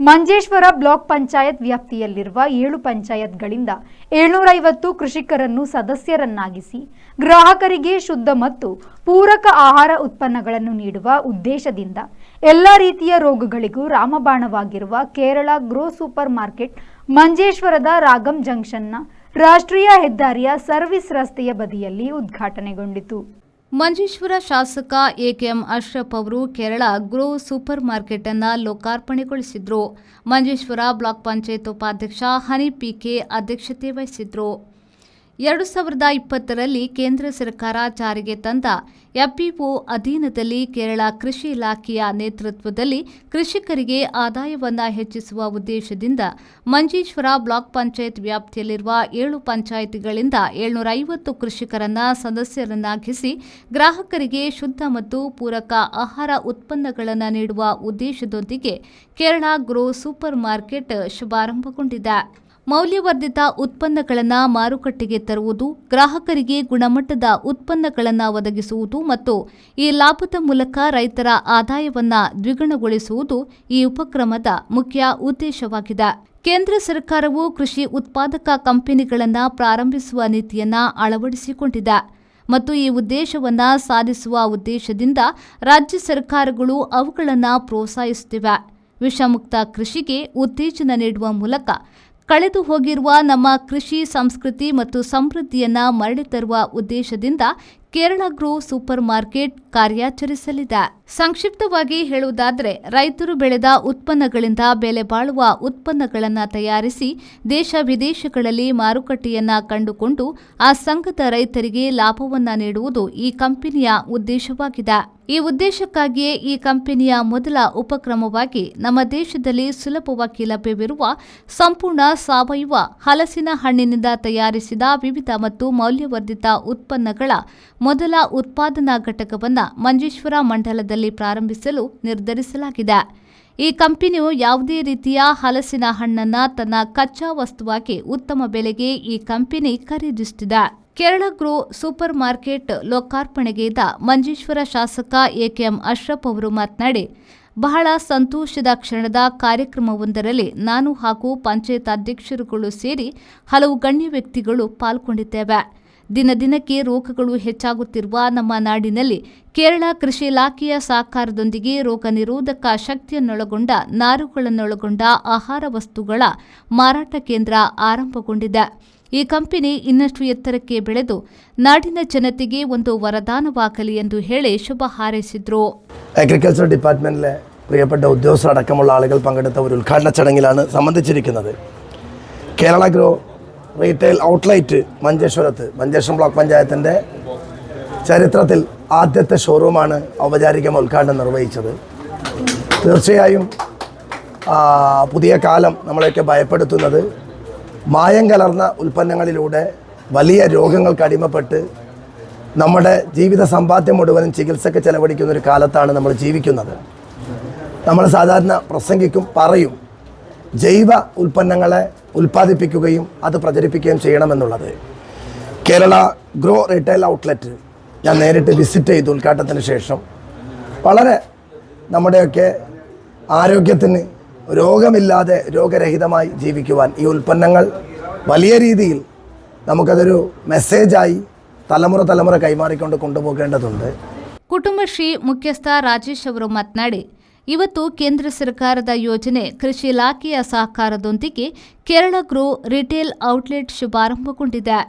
Manjeshwar block panchayat ವ್ಯಾಪ್ತಿಯಲ್ಲಿರುವ 7 ಪಂಚಾಯತ್ಗಳಿಂದ 750 ಕೃಷಿಕರನ್ನು ಸದಸ್ಯರನ್ನಾಗಿಸಿ ಗ್ರಾಹಕರಿಗೆ ಶುದ್ಧ ಮತ್ತು ಪೂರಕ ಆಹಾರ ಉತ್ಪನ್ನಗಳನ್ನು ನೀಡುವ ಉದ್ದೇಶದಿಂದ ಎಲ್ಲ ರೀತಿಯ ರೋಗಗಳಿಗೂ ರಾಮಬಾಣವಾಗಿರುವ Kerala grow super market ಮಂಜೇಶ್ವರದ ragam ಜಂಕ್ಷನ್ನ ರಾಷ್ಟ್ರೀಯ ಹೆದ್ದಾರಿಯ ಸರ್ವಿಸ್ ರಸ್ತೆಯ ಬದಿಯಲ್ಲಿ ಉದ್ಘಾಟನೆಗೊಂಡಿತು. ಮಂಜೇಶ್ವರ ಶಾಸಕ ಎಕೆಎಂ ಅಶ್ರಫ್ ಅವರು ಕೇರಳ ಗ್ರೋ ಸೂಪರ್ ಮಾರ್ಕೆಟ್ ಅನ್ನು ಲೋಕಾರ್ಪಣೆಗೊಳಿಸಿದರು. ಮಂಜೇಶ್ವರ ಬ್ಲಾಕ್ ಪಂಚಾಯತ್ ಉಪಾಧ್ಯಕ್ಷ ಹನಿ ಪಿಕೆ ಅಧ್ಯಕ್ಷತೆ ವಹಿಸಿದರು. 2020ರಲ್ಲಿ ಕೇಂದ್ರ ಸರ್ಕಾರ ಜಾರಿಗೆ ತಂದ ಎಫ್ಪಿಒ ಅಧೀನದಲ್ಲಿ ಕೇರಳ ಕೃಷಿ ಇಲಾಖೆಯ ನೇತೃತ್ವದಲ್ಲಿ ಕೃಷಿಕರಿಗೆ ಆದಾಯವನ್ನು ಹೆಚ್ಚಿಸುವ ಉದ್ದೇಶದಿಂದ ಮಂಜೇಶ್ವರ ಬ್ಲಾಕ್ ಪಂಚಾಯತ್ ವ್ಯಾಪ್ತಿಯಲ್ಲಿರುವ 7 ಪಂಚಾಯಿತಿಗಳಿಂದ 750 ಕೃಷಿಕರನ್ನು ಸದಸ್ಯರನ್ನಾಗಿಸಿ ಗ್ರಾಹಕರಿಗೆ ಶುದ್ಧ ಮತ್ತು ಪೂರಕ ಆಹಾರ ಉತ್ಪನ್ನಗಳನ್ನು ನೀಡುವ ಉದ್ದೇಶದೊಂದಿಗೆ ಕೇರಳ ಗ್ರೋ ಸೂಪರ್ ಮಾರ್ಕೆಟ್ ಶುಭಾರಂಭಗೊಂಡಿದೆ. ಮೌಲ್ಯವರ್ಧಿತ ಉತ್ಪನ್ನಗಳನ್ನು ಮಾರುಕಟ್ಟೆಗೆ ತರುವುದು, ಗ್ರಾಹಕರಿಗೆ ಗುಣಮಟ್ಟದ ಉತ್ಪನ್ನಗಳನ್ನು ಒದಗಿಸುವುದು ಮತ್ತು ಈ ಲಾಭದ ಮೂಲಕ ರೈತರ ಆದಾಯವನ್ನು ದ್ವಿಗುಣಗೊಳಿಸುವುದು ಈ ಉಪಕ್ರಮದ ಮುಖ್ಯ ಉದ್ದೇಶವಾಗಿದೆ. ಕೇಂದ್ರ ಸರ್ಕಾರವು ಕೃಷಿ ಉತ್ಪಾದಕ ಕಂಪನಿಗಳನ್ನು ಪ್ರಾರಂಭಿಸುವ ನೀತಿಯನ್ನು ಅಳವಡಿಸಿಕೊಂಡಿದೆ ಮತ್ತು ಈ ಉದ್ದೇಶವನ್ನು ಸಾಧಿಸುವ ಉದ್ದೇಶದಿಂದ ರಾಜ್ಯ ಸರ್ಕಾರಗಳು ಅವುಗಳನ್ನು ಪ್ರೋತ್ಸಾಹಿಸುತ್ತಿವೆ. ವಿಷಮುಕ್ತ ಕೃಷಿಗೆ ಉತ್ತೇಜನ ನೀಡುವ ಮೂಲಕ ಕಳೆದು ಹೋಗಿರುವ ನಮ್ಮ ಕೃಷಿ ಸಂಸ್ಕೃತಿ ಮತ್ತು ಸಮೃದ್ಧಿಯನ್ನು ಮರಳಿ ತರುವ ಉದ್ದೇಶದಿಂದ ಕೇರಳ ಗ್ರೋ ಸೂಪರ್ ಮಾರ್ಕೆಟ್ ಕಾರ್ಯಾಚರಿಸಲಿದೆ. ಸಂಕ್ಷಿಪ್ತವಾಗಿ ಹೇಳುವುದಾದರೆ, ರೈತರು ಬೆಳೆದ ಉತ್ಪನ್ನಗಳಿಂದ ಬೆಲೆ ಬಾಳುವ ಉತ್ಪನ್ನಗಳನ್ನು ತಯಾರಿಸಿ ದೇಶ ವಿದೇಶಗಳಲ್ಲಿ ಮಾರುಕಟ್ಟೆಯನ್ನು ಕಂಡುಕೊಂಡು ಆ ಸಂಘದ ರೈತರಿಗೆ ಲಾಭವನ್ನು ನೀಡುವುದು ಈ ಕಂಪನಿಯ ಉದ್ದೇಶವಾಗಿದೆ. ಈ ಉದ್ದೇಶಕ್ಕಾಗಿಯೇ ಈ ಕಂಪನಿಯ ಮೊದಲ ಉಪಕ್ರಮವಾಗಿ ನಮ್ಮ ದೇಶದಲ್ಲಿ ಸುಲಭವಾಗಿ ಲಭ್ಯವಿರುವ ಸಂಪೂರ್ಣ ಸಾವಯವ ಹಲಸಿನ ಹಣ್ಣಿನಿಂದ ತಯಾರಿಸಿದ ವಿವಿಧ ಮತ್ತು ಮೌಲ್ಯವರ್ಧಿತ ಉತ್ಪನ್ನಗಳ ಮೊದಲ ಉತ್ಪಾದನಾ ಘಟಕವನ್ನು ಮಂಜೇಶ್ವರ ಮಂಡಲದಲ್ಲಿ ಪ್ರಾರಂಭಿಸಲು ನಿರ್ಧರಿಸಲಾಗಿದೆ. ಈ ಕಂಪನಿಯು ಯಾವುದೇ ರೀತಿಯ ಹಲಸಿನ ಹಣ್ಣನ್ನು ತನ್ನ ಕಚ್ಚಾ ವಸ್ತುವಾಗಿ ಉತ್ತಮ ಬೆಲೆಗೆ ಈ ಕಂಪನಿ ಖರೀದಿಸುತ್ತಿದೆ. ಕೇರಳ ಗ್ರೋ ಸೂಪರ್ ಮಾರ್ಕೆಟ್ ಲೋಕಾರ್ಪಣೆಗೈದ ಮಂಜೇಶ್ವರ ಶಾಸಕ ಎಕೆಎಂ ಅಶ್ರಫ್ ಅವರು ಮಾತನಾಡಿ, ಬಹಳ ಸಂತೋಷದ ಕ್ಷಣದ ಕಾರ್ಯಕ್ರಮವೊಂದರಲ್ಲಿ ನಾನು ಹಾಗೂ ಪಂಚಾಯತ್ ಅಧ್ಯಕ್ಷರುಗಳು ಸೇರಿ ಹಲವು ಗಣ್ಯ ವ್ಯಕ್ತಿಗಳು ಪಾಲ್ಗೊಂಡಿದ್ದೇವೆ. ದಿನದಿನಕ್ಕೆ ರೋಗಗಳು ಹೆಚ್ಚಾಗುತ್ತಿರುವ ನಮ್ಮ ನಾಡಿನಲ್ಲಿ ಕೇರಳ ಕೃಷಿ ಇಲಾಖೆಯ ಸಹಕಾರದೊಂದಿಗೆ ರೋಗ ನಿರೋಧಕ ಶಕ್ತಿಯನ್ನೊಳಗೊಂಡ ನಾರುಗಳನ್ನೊಳಗೊಂಡ ಆಹಾರ ವಸ್ತುಗಳ ಮಾರಾಟ ಕೇಂದ್ರ ಆರಂಭಗೊಂಡಿದೆ. ಈ ಕಂಪನಿ ಇನ್ನಷ್ಟು ಎತ್ತರಕ್ಕೆ ಬೆಳೆದು ನಾಡಿನ ಜನತೆಗೆ ಒಂದು ವರದಾನವಾಗಲಿ ಎಂದು ಹೇಳಿ ಶುಭ ಹಾರೈಸಿದರು. അഗ്രികൾച്ചർ ഡിപ്പാർട്ട്മെന്റിലെ പ്രിയപ്പെട്ട ഉദ്യോഗസ്ഥരടക്കമുള്ള ആളുകൾ പങ്കെടുത്ത ഒരു ഉദ്ഘാടന ചടങ്ങിലാണ് സംബന്ധിച്ചിരിക്കുന്നത്. Kerala grow retail outlet Manjeshwaram block പഞ്ചായത്തിൻ്റെ ചരിത്രത്തിൽ ആദ്യത്തെ ഷോറൂമാണ് ഔപചാരികമായ ഉദ്ഘാടനം നിർവഹിച്ചത്. തീർച്ചയായും പുതിയ കാലം നമ്മളെയൊക്കെ ഭയപ്പെടുത്തുന്നത് മായം കലർന്ന ഉൽപ്പന്നങ്ങളിലൂടെ വലിയ രോഗങ്ങൾക്ക് അടിമപ്പെട്ട് നമ്മുടെ ജീവിത സമ്പാദ്യം മുഴുവനും ചികിത്സയ്ക്ക് ചെലവഴിക്കുന്ന ഒരു കാലത്താണ് നമ്മൾ ജീവിക്കുന്നത്. നമ്മൾ സാധാരണ പ്രസംഗിക്കും പറയും ജൈവ ഉൽപ്പന്നങ്ങളെ ഉൽപ്പാദിപ്പിക്കുകയും അത് പ്രചരിപ്പിക്കുകയും ചെയ്യണമെന്നുള്ളത്. കേരള ഗ്രോ റീറ്റെയിൽ ഔട്ട്ലെറ്റ് ഞാൻ നേരിട്ട് വിസിറ്റ് ചെയ്തു ഉദ്ഘാടനത്തിന് ശേഷം. വളരെ നമ്മുടെയൊക്കെ ആരോഗ്യത്തിന് രോഗമില്ലാതെ രോഗരഹിതമായി ജീവിക്കുവാൻ ഈ ഉൽപ്പന്നങ്ങൾ വലിയ രീതിയിൽ നമുക്കതൊരു മെസ്സേജായി ತಲೆಮುರೆ ಕೈಮಾರಿಕೊಂಡು ಕೊಂಡುಹೋಗೇണ്ടದುಂಟು. ಕುಟುಂಬಶ್ರೀ ಮುಖ್ಯಸ್ಥ ರಾಜೇಶ್ ಅವರು ಮಾತನಾಡಿ, ಇವತ್ತು ಕೇಂದ್ರ ಸರ್ಕಾರದ ಯೋಜನೆ ಕೃಷಿ ಇಲಾಖೆಯ ಸಹಕಾರದೊಂದಿಗೆ ಕೇರಳ ಗ್ರೋ ರಿಟೇಲ್ ಔಟ್ಲೆಟ್ ಶುಭಾರಂಭಗೊಂಡಿದೆ.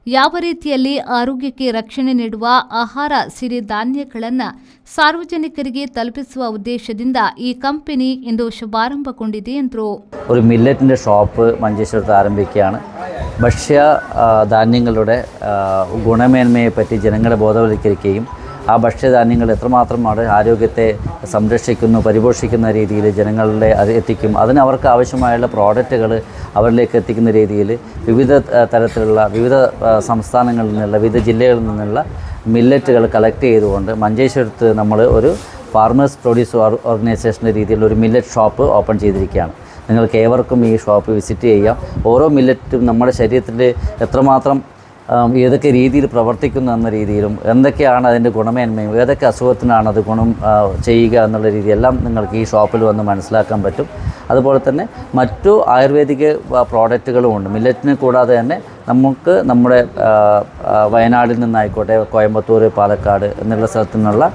ಯಾವ ರೀತಿಯಲ್ಲಿ ಆರೋಗ್ಯಕ್ಕೆ ರಕ್ಷಣೆ ನೀಡುವ ಆಹಾರ ಸಿರಿಧಾನ್ಯಗಳನ್ನು ಸಾರ್ವಜನಿಕರಿಗೆ ತಲುಪಿಸುವ ಉದ್ದೇಶದಿಂದ ಈ ಕಂಪನಿ ಇಂದು ಶುಭಾರಂಭಗೊಂಡಿದೆ ಎಂದರು. ഒരു മില്ലറ്റിൻ്റെ ഷോപ്പ് മഞ്ചേശ്വരത്ത് ആരംഭിക്കുകയാണ്. ഭക്ഷ്യ ധാന്യങ്ങളുടെ ഗുണമേന്മയെപ്പറ്റി ജനങ്ങളെ ബോധവൽക്കരിക്കുകയും ആ ഭക്ഷ്യധാന്യങ്ങൾ എത്രമാത്രമാണ് ആരോഗ്യത്തെ സംരക്ഷിക്കുന്നു പരിപോഷിക്കുന്ന രീതിയിൽ ജനങ്ങളുടെ അത് എത്തിക്കും, അതിന് അവർക്ക് ആവശ്യമായുള്ള പ്രോഡക്റ്റുകൾ അവരിലേക്ക് എത്തിക്കുന്ന രീതിയിൽ വിവിധ തരത്തിലുള്ള വിവിധ സംസ്ഥാനങ്ങളിൽ നിന്നുള്ള വിവിധ ജില്ലകളിൽ നിന്നുള്ള മില്ലറ്റുകൾ കളക്ട് ചെയ്തുകൊണ്ട് മഞ്ചേശ്വരത്ത് നമ്മൾ ഒരു ഫാർമേഴ്സ് പ്രൊഡ്യൂസ് ഓർഗനൈസേഷൻ്റെ രീതിയിലുള്ള ഒരു മില്ലറ്റ് ഷോപ്പ് ഓപ്പൺ ചെയ്തിരിക്കുകയാണ്. നിങ്ങൾക്ക് ഏവർക്കും ഈ ഷോപ്പ് വിസിറ്റ് ചെയ്യാം. ഓരോ മില്ലറ്റും നമ്മുടെ ശരീരത്തിൽ എത്രമാത്രം ഏതൊക്കെ രീതിയിൽ പ്രവർത്തിക്കുന്നു എന്ന രീതിയിലും എന്തൊക്കെയാണ് അതിൻ്റെ ഗുണമേന്മയും ഏതൊക്കെ അസുഖത്തിനാണ് അത് ഗുണം ചെയ്യുക എന്നുള്ള രീതിയെല്ലാം നിങ്ങൾക്ക് ഈ ഷോപ്പിൽ വന്ന് മനസ്സിലാക്കാൻ പറ്റും. അതുപോലെ തന്നെ മറ്റു ആയുർവേദിക പ്രോഡക്റ്റുകളും ഉണ്ട്. മില്ലറ്റിനെ കൂടാതെ തന്നെ നമുക്ക് നമ്മുടെ വയനാടിൽ നിന്നായിക്കോട്ടെ, കോയമ്പത്തൂർ, പാലക്കാട് എന്നുള്ള സ്ഥലത്തു നിന്നുള്ള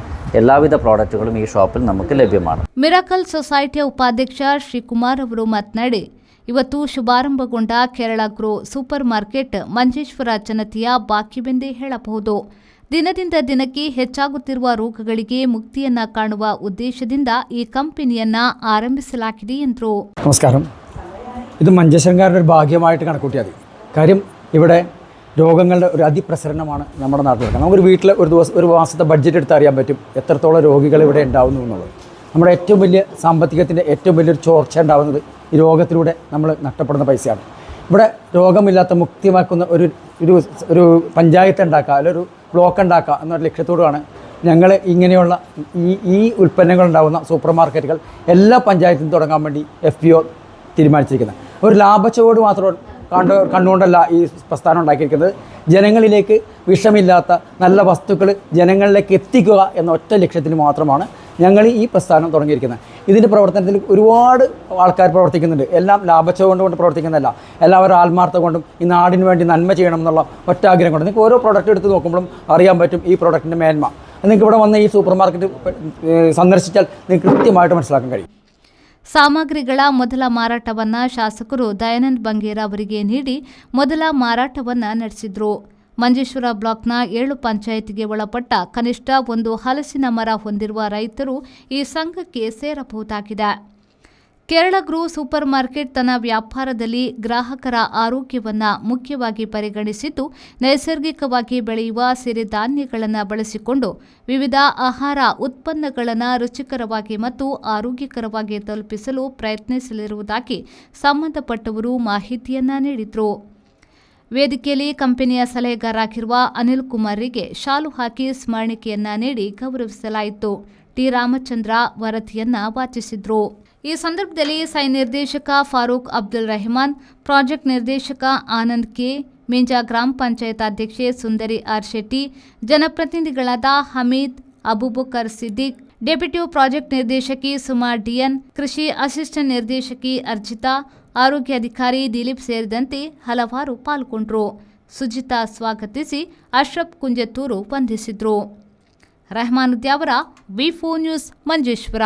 ಎಲ್ಲಾವಿಧ ಪ್ರಾಡಕ್ಟ್ಗಳು ಈ ಶಾಪಲ್ಲಿ ನಮಗೆ ಲಭ್ಯമാണ്. ಮಿರಾಕಲ್ ಸೊಸೈಟಿಯ ಉಪಾಧ್ಯಕ್ಷ ಶ್ರೀಕುಮಾರ್ ಅವರು ಮಾತನಾಡಿ, ಇವತ್ತು ಶುಭಾರಂಭಗೊಂಡ Kerala grow super market Manjeshwar ಜನತೆಯ ಬಾಕಿವೆಂದೇ ಹೇಳಬಹುದು. ದಿನದಿಂದ ದಿನಕ್ಕೆ ಹೆಚ್ಚಾಗುತ್ತಿರುವ ರೋಗಗಳಿಗೆ ಮುಕ್ತಿಯನ್ನ ಕಾಣುವ ಉದ್ದೇಶದಿಂದ ಈ ಕಂಪನಿಯನ್ನ ಆರಂಭಿಸಲಾಗಿದೆ ಎಂದರು. നമസ്കാരം. ഇത് മഞ്ചേശ്വരംകാരുടെ ഒരു ഭാഗ്യമായിട്ട് കണക്കൂട്ടിയാൽ മതി. കാര്യം ഇവിടെ രോഗങ്ങളുടെ ഒരു അതിപ്രസരണമാണ് നമ്മുടെ നാട്ടിൽ നടക്കുന്നത്. നമുക്കൊരു വീട്ടിൽ ഒരു മാസത്തെ ബഡ്ജറ്റ് എടുത്ത് അറിയാൻ പറ്റും എത്രത്തോളം രോഗികൾ ഇവിടെ ഉണ്ടാകുന്നു എന്നുള്ളത്. നമ്മുടെ ഏറ്റവും വലിയ സാമ്പത്തികത്തിൻ്റെ ഏറ്റവും വലിയൊരു ചോർച്ച ഉണ്ടാകുന്നത് ഈ രോഗത്തിലൂടെ നമ്മൾ നഷ്ടപ്പെടുന്ന പൈസയാണ്. ഇവിടെ രോഗമില്ലാത്ത മുക്തിമാക്കുന്ന ഒരു പഞ്ചായത്ത് ഉണ്ടാക്കുക, അല്ലെങ്കിൽ ഒരു ബ്ലോക്ക് ഉണ്ടാക്കുക എന്നൊരു ലക്ഷ്യത്തോടുമാണ് ഞങ്ങൾ ഇങ്ങനെയുള്ള ഈ ഉൽപ്പന്നങ്ങൾ ഉണ്ടാകുന്ന സൂപ്പർ മാർക്കറ്റുകൾ എല്ലാ പഞ്ചായത്തിലും തുടങ്ങാൻ വേണ്ടി FPO തീരുമാനിച്ചിരിക്കുന്നത്. ഒരു ലാഭച്ചോട് മാത്രം കണ്ടുകൊണ്ടല്ല ഈ പ്രസ്ഥാനം ഉണ്ടാക്കിയിരിക്കുന്നത്. ജനങ്ങളിലേക്ക് വിഷമില്ലാത്ത നല്ല വസ്തുക്കൾ ജനങ്ങളിലേക്ക് എത്തിക്കുക എന്ന ഒറ്റ ലക്ഷ്യത്തിന് മാത്രമാണ് ഞങ്ങൾ ഈ പ്രസ്ഥാനം തുടങ്ങിയിരിക്കുന്നത്. ഇതിൻ്റെ പ്രവർത്തനത്തിൽ ഒരുപാട് ആൾക്കാർ പ്രവർത്തിക്കുന്നുണ്ട്. എല്ലാം ലാഭച്ചോ കൊണ്ട് പ്രവർത്തിക്കുന്നതല്ല, എല്ലാവരും ആത്മാർത്ഥ കൊണ്ടും ഈ നാടിന് വേണ്ടി നന്മ ചെയ്യണം എന്നുള്ള ഒറ്റ ആഗ്രഹം കൊണ്ട്. നിങ്ങൾക്ക് ഓരോ പ്രോഡക്റ്റ് എടുത്ത് നോക്കുമ്പോഴും അറിയാൻ പറ്റും ഈ പ്രോഡക്റ്റിൻ്റെ മേന്മ. നിങ്ങൾക്ക് ഇവിടെ വന്ന് ഈ സൂപ്പർ മാർക്കറ്റ് സന്ദർശിച്ചാൽ നിങ്ങൾക്ക് കൃത്യമായിട്ട് മനസ്സിലാക്കാൻ കഴിയും. ಸಾಮಗ್ರಿಗಳ ಮೊದಲ ಮಾರಾಟವನ್ನ ಶಾಸಕರು ದಯಾನಂದ್ ಬಂಗೇರ ಅವರಿಗೆ ನೀಡಿ ಮೊದಲ ಮಾರಾಟವನ್ನ ನಡೆಸಿದ್ರು. ಮಂಜೇಶ್ವರ ಬ್ಲಾಕ್ನ 7 ಪಂಚಾಯತಿಗೆ ಒಳಪಟ್ಟ ಕನಿಷ್ಠ ಒಂದು ಹಲಸಿನ ಮರ ಹೊಂದಿರುವ ರೈತರು ಈ ಸಂಘಕ್ಕೆ ಸೇರಬಹುದಾಗಿದೆ. ಕೇರಳ ಗ್ರೂ ಸೂಪರ್ ಮಾರ್ಕೆಟ್ ತನ್ನ ವ್ಯಾಪಾರದಲ್ಲಿ ಗ್ರಾಹಕರ ಆರೋಗ್ಯವನ್ನ ಮುಖ್ಯವಾಗಿ ಪರಿಗಣಿಸಿದ್ದು, ನೈಸರ್ಗಿಕವಾಗಿ ಬೆಳೆಯುವ ಸಿರಿಧಾನ್ಯಗಳನ್ನು ಬಳಸಿಕೊಂಡು ವಿವಿಧ ಆಹಾರ ಉತ್ಪನ್ನಗಳನ್ನು ರುಚಿಕರವಾಗಿ ಮತ್ತು ಆರೋಗ್ಯಕರವಾಗಿ ತಲುಪಿಸಲು ಪ್ರಯತ್ನಿಸಲಿರುವುದಾಗಿ ಸಂಬಂಧಪಟ್ಟವರು ಮಾಹಿತಿಯನ್ನ ನೀಡಿದರು. ವೇದಿಕೆಯಲ್ಲಿ ಕಂಪನಿಯ ಸಲಹೆಗಾರರಾಗಿರುವ ಅನಿಲ್ ಕುಮಾರ್ರಿಗೆ ಶಾಲು ಹಾಕಿ ಸ್ಮರಣಿಕೆಯನ್ನ ನೀಡಿ ಗೌರವಿಸಲಾಯಿತು. ಟಿ ರಾಮಚಂದ್ರ ವರದಿಯನ್ನ ವಾಚಿಸಿದ್ರು. ಈ ಸಂದರ್ಭದಲ್ಲಿ ಸೈ ನಿರ್ದೇಶಕ ಫಾರೂಕ್ ಅಬ್ದುಲ್ ರೆಹಮಾನ್, ಪ್ರಾಜೆಕ್ಟ್ ನಿರ್ದೇಶಕ ಆನಂದ್ ಕೆ, ಮಿಂಜಾ ಗ್ರಾಮ ಪಂಚಾಯತ್ ಅಧ್ಯಕ್ಷೆ ಸುಂದರಿ ಆರ್ ಶೆಟ್ಟಿ, ಜನಪ್ರತಿನಿಧಿಗಳಾದ ಹಮೀದ್, ಅಬೂಬಕರ್ ಸಿದ್ದಿಕ್, ಡೆಪ್ಯೂಟಿ ಪ್ರಾಜೆಕ್ಟ್ ನಿರ್ದೇಶಕಿ ಸುಮಾ ಡಿಎನ್, ಕೃಷಿ ಅಸಿಸ್ಟೆಂಟ್ ನಿರ್ದೇಶಕಿ ಅರ್ಜಿತಾ, ಆರೋಗ್ಯ ಅಧಿಕಾರಿ ದಿಲೀಪ್ ಸೇರಿದಂತೆ ಹಲವಾರು ಪಾಲ್ಗೊಂಡರು. ಸುಜಿತಾ ಸ್ವಾಗತಿಸಿ ಅಶ್ರಫ್ ಕುಂಜತ್ತೂರು ವಂದಿಸಿದ್ರು. ರೆಹಮಾನ್ ಉದ್ಯಾವರ, ವಿ4 ನ್ಯೂಸ್, ಮಂಜೇಶ್ವರ.